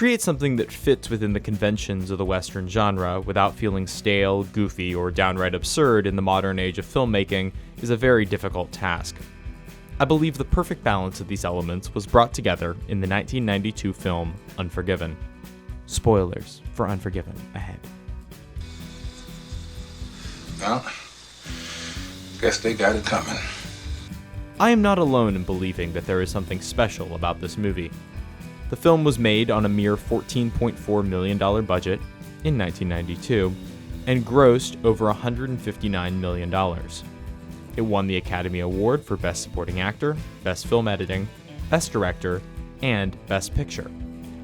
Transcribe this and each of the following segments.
create something that fits within the conventions of the Western genre without feeling stale, goofy, or downright absurd in the modern age of filmmaking is a very difficult task. I believe the perfect balance of these elements was brought together in the 1992 film Unforgiven. Spoilers for Unforgiven ahead. Well, guess they got it coming. I am not alone in believing that there is something special about this movie. The film was made on a mere $14.4 million budget in 1992 and grossed over $159 million. It won the Academy Award for Best Supporting Actor, Best Film Editing, Best Director, and Best Picture.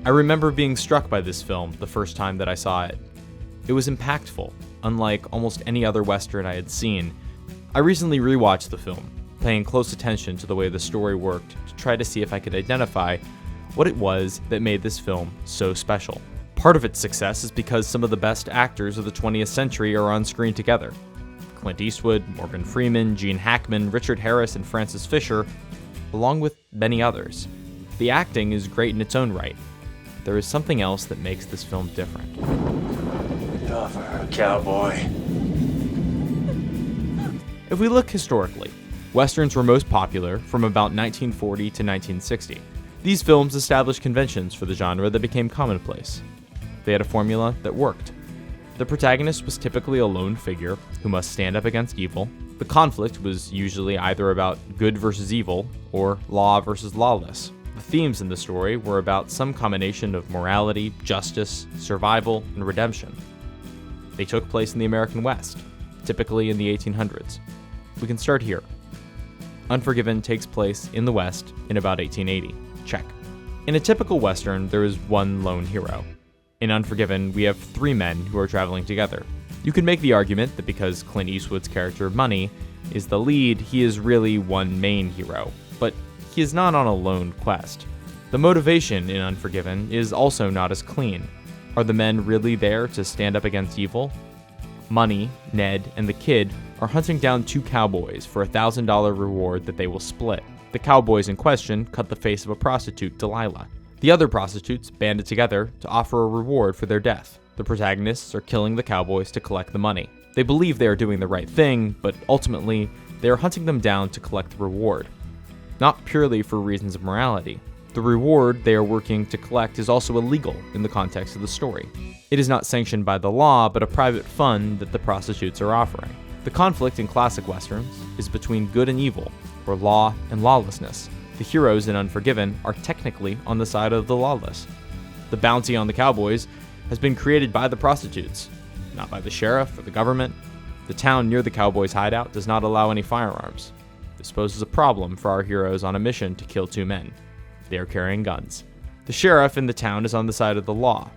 I remember being struck by this film the first time that I saw it. It was impactful, unlike almost any other Western I had seen. I recently rewatched the film, paying close attention to the way the story worked to try to see if I could identify what it was that made this film so special. Part of its success is because some of the best actors of the 20th century are on screen together. Clint Eastwood, Morgan Freeman, Gene Hackman, Richard Harris, and Francis Fisher, along with many others. The acting is great in its own right. There is something else that makes this film different. Oh, for her, cowboy. If we look historically, Westerns were most popular from about 1940 to 1960. These films established conventions for the genre that became commonplace. They had a formula that worked. The protagonist was typically a lone figure who must stand up against evil. The conflict was usually either about good versus evil or law versus lawless. The themes in the story were about some combination of morality, justice, survival, and redemption. They took place in the American West, typically in the 1800s. We can start here. Unforgiven takes place in the West in about 1880. Check. In a typical Western, there is one lone hero. In Unforgiven, we have three men who are traveling together. You can make the argument that because Clint Eastwood's character, Money, is the lead, he is really one main hero, but he is not on a lone quest. The motivation in Unforgiven is also not as clean. Are the men really there to stand up against evil? Money, Ned, and the kid are hunting down two cowboys for a $1,000 reward that they will split. The cowboys in question cut the face of a prostitute, Delilah. The other prostitutes banded together to offer a reward for their death. The protagonists are killing the cowboys to collect the money. They believe they are doing the right thing, but ultimately, they are hunting them down to collect the reward. Not purely for reasons of morality. The reward they are working to collect is also illegal in the context of the story. It is not sanctioned by the law, but a private fund that the prostitutes are offering. The conflict in classic westerns is between good and evil, or law and lawlessness. The heroes in Unforgiven are technically on the side of the lawless. The bounty on the cowboys has been created by the prostitutes, not by the sheriff or the government. The town near the cowboys' hideout does not allow any firearms. This poses a problem for our heroes on a mission to kill two men. They are carrying guns. The sheriff in the town is on the side of the law.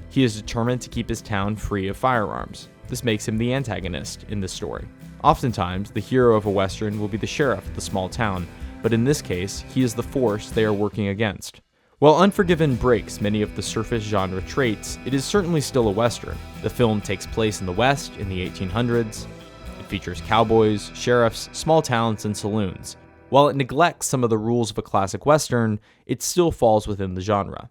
He is determined to keep his town free of firearms. This makes him the antagonist in this story. Oftentimes, the hero of a western will be the sheriff of the small town, but in this case, he is the force they are working against. While Unforgiven breaks many of the surface genre traits, it is certainly still a western. The film takes place in the West in the 1800s. It features cowboys, sheriffs, small towns, and saloons. While it neglects some of the rules of a classic western, it still falls within the genre.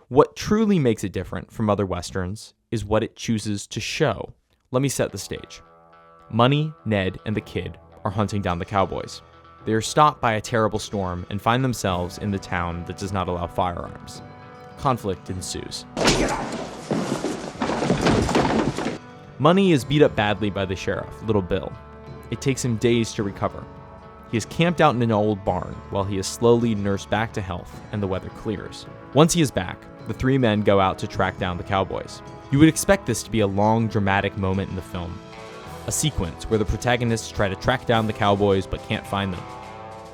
What truly makes it different from other westerns is what it chooses to show. Let me set the stage. Money, Ned, and the kid are hunting down the cowboys. They are stopped by a terrible storm and find themselves in the town that does not allow firearms. Conflict ensues. Money is beat up badly by the sheriff, Little Bill. It takes him days to recover. He is camped out in an old barn while he is slowly nursed back to health and the weather clears. Once he is back, the three men go out to track down the cowboys. You would expect this to be a long, dramatic moment in the film. A sequence where the protagonists try to track down the cowboys but can't find them.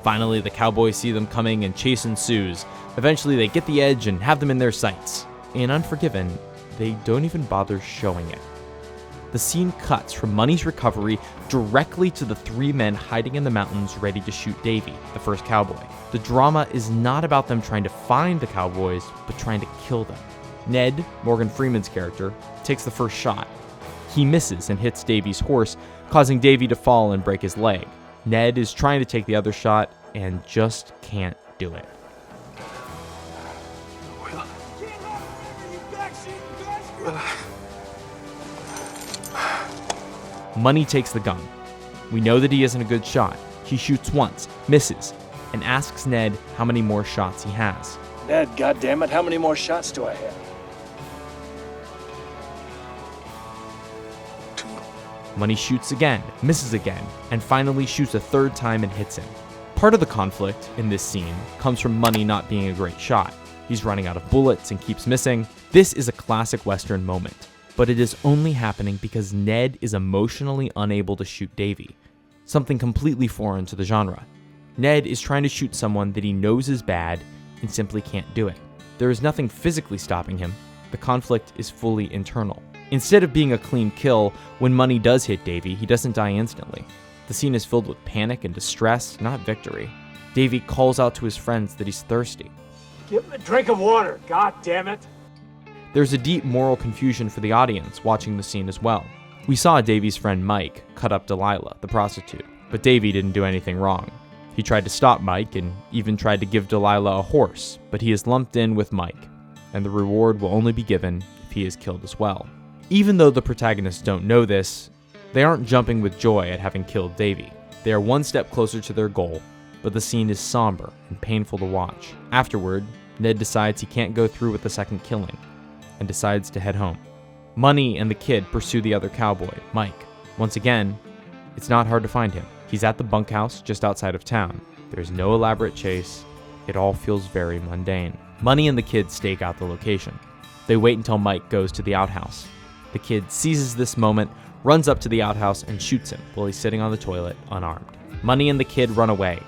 Finally, the cowboys see them coming and chase ensues. Eventually, they get the edge and have them in their sights. In Unforgiven, they don't even bother showing it. The scene cuts from Money's recovery directly to the three men hiding in the mountains ready to shoot Davy, the first cowboy. The drama is not about them trying to find the cowboys, but trying to kill them. Ned, Morgan Freeman's character, takes the first shot. He misses and hits Davy's horse, causing Davy to fall and break his leg. Ned is trying to take the other shot and just can't do it. Money takes the gun. We know that he isn't a good shot. He shoots once, misses, and asks Ned how many more shots he has. Ned, goddammit, how many more shots do I have? 2. Money shoots again, misses again, and finally shoots a third time and hits him. Part of the conflict in this scene comes from Money not being a great shot. He's running out of bullets and keeps missing. This is a classic Western moment, but it is only happening because Ned is emotionally unable to shoot Davy, something completely foreign to the genre. Ned is trying to shoot someone that he knows is bad and simply can't do it. There is nothing physically stopping him. The conflict is fully internal. Instead of being a clean kill, when Money does hit Davy, he doesn't die instantly. The scene is filled with panic and distress, not victory. Davy calls out to his friends that he's thirsty. Give him a drink of water, god damn it! There's a deep moral confusion for the audience watching the scene as well. We saw Davy's friend Mike cut up Delilah, the prostitute, but Davy didn't do anything wrong. He tried to stop Mike and even tried to give Delilah a horse, but he is lumped in with Mike, and the reward will only be given if he is killed as well. Even though the protagonists don't know this, they aren't jumping with joy at having killed Davy. They are one step closer to their goal, but the scene is somber and painful to watch. Afterward, Ned decides he can't go through with the second killing, and decides to head home. Money and the kid pursue the other cowboy, Mike. Once again, it's not hard to find him. He's at the bunkhouse just outside of town. There's no elaborate chase. It all feels very mundane. Money and the kid stake out the location. They wait until Mike goes to the outhouse. The kid seizes this moment, runs up to the outhouse, and shoots him while he's sitting on the toilet unarmed. Money and the kid run away.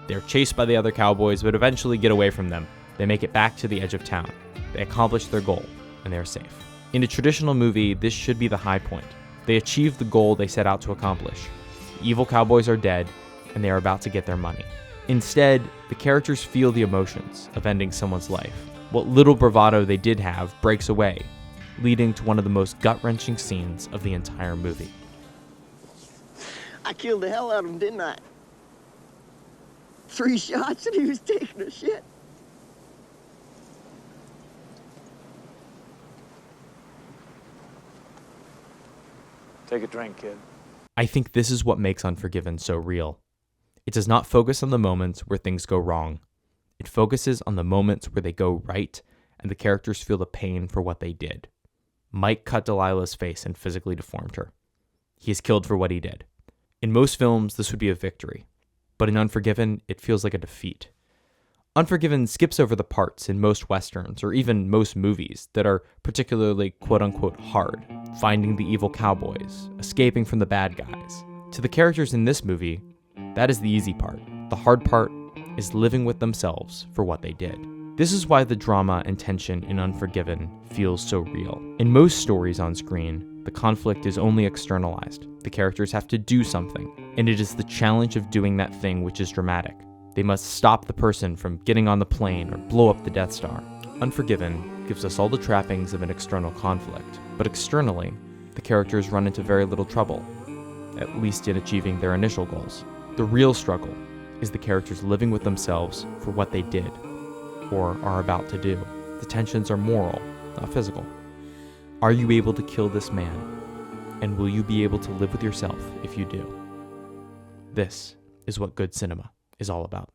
They're chased by the other cowboys, but eventually get away from them. They make it back to the edge of town. They accomplish their goal, and they're safe. In a traditional movie, this should be the high point. They achieve the goal they set out to accomplish. The evil cowboys are dead, and they are about to get their money. Instead, the characters feel the emotions of ending someone's life. What little bravado they did have breaks away, leading to one of the most gut-wrenching scenes of the entire movie. I killed the hell out of him, didn't I? 3 shots and he was taking a shit. Take a drink, kid. I think this is what makes Unforgiven so real. It does not focus on the moments where things go wrong. It focuses on the moments where they go right, and the characters feel the pain for what they did. Mike cut Delilah's face and physically deformed her. He is killed for what he did. In most films, this would be a victory, but in Unforgiven, it feels like a defeat. Unforgiven skips over the parts in most westerns, or even most movies, that are particularly quote-unquote hard. Finding the evil cowboys, escaping from the bad guys. To the characters in this movie, that is the easy part. The hard part is living with themselves for what they did. This is why the drama and tension in Unforgiven feels so real. In most stories on screen, the conflict is only externalized. The characters have to do something, and it is the challenge of doing that thing which is dramatic. They must stop the person from getting on the plane or blow up the Death Star. Unforgiven gives us all the trappings of an external conflict, but externally, the characters run into very little trouble, at least in achieving their initial goals. The real struggle is the characters living with themselves for what they did, or are about to do. The tensions are moral, not physical. Are you able to kill this man? And will you be able to live with yourself if you do? This is what good cinema is all about.